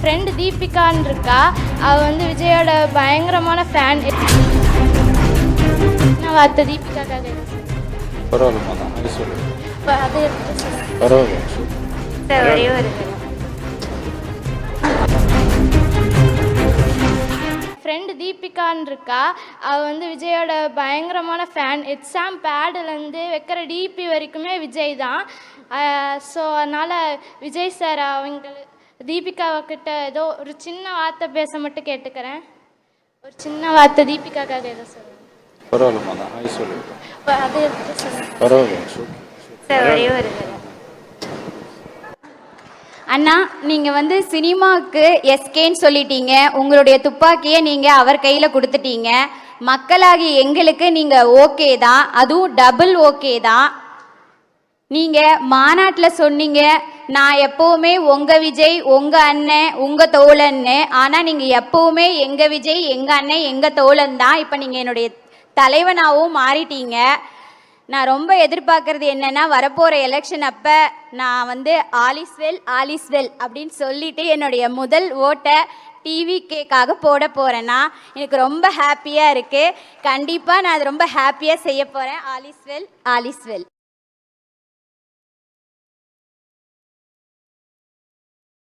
Friend தீபிகான்னு இருக்கா. அவள் வந்து விஜயோட பயங்கரமான ஃபேன். நான் வார்த்தை தீபிகாக்காக பரவாயில்லம்மா தான் அது சொல்லு. அது எடுத்து சொல்லுங்கள். பரவாயில்ல ஒரே ஒரு ஃப்ரெண்டு தீபிகான்னு இருக்கா. அவள் வந்து விஜயோட பயங்கரமான ஃபேன். எக்ஸாம் பேடுலேருந்து வைக்கிற டிபி வரைக்குமே விஜய் தான். ஸோ அதனால் விஜய் சார் தீபிகாக்கிட்ட ஏதோ ஒரு சின்ன வார்த்தை பேச மட்டும் கேட்டுக்கிறேன். ஒரு சின்ன வார்த்தை தீபிகாக்காக ஏதோ சொல்லுங்கள். பரவாயில்லம்மா தான் அது சொல்லு. அது எடுத்து சொல்லுங்கள். பரவாயில்ல ஒரே ஒரு அண்ணா, நீங்கள் வந்து சினிமாவுக்கு எஸ்கேன்னு சொல்லிட்டீங்க. உங்களுடைய துப்பாக்கியை நீங்கள் அவர் கையில் கொடுத்துட்டீங்க. மக்களாகி எங்களுக்கு நீங்கள் ஓகே தான், அதுவும் டபுள் ஓகே தான். நீங்கள் மாநாட்டில் சொன்னீங்க, நான் எப்போவுமே உங்கள் விஜய், உங்கள் அண்ணன், உங்கள் தோழன்னு. ஆனால் நீங்கள் எப்போவுமே எங்கள் விஜய், எங்கள் அண்ணன், எங்கள் தோழன் தான். இப்போ நீங்கள் என்னுடைய தலைவனாகவும் மாறிட்டீங்க. நான் ரொம்ப எதிர்பார்க்கறது என்னென்னா, வரப்போகிற எலெக்ஷன் அப்போ நான் வந்து ஆலிஸ்வெல் அப்படின்னு சொல்லிட்டு என்னுடைய முதல் ஓட்டை டிவிகேக்காக போட போகிறேன்னா எனக்கு ரொம்ப ஹாப்பியாக இருக்குது. கண்டிப்பாக நான் அது ரொம்ப ஹாப்பியாக செய்ய போகிறேன். ஆலிஸ்வெல்.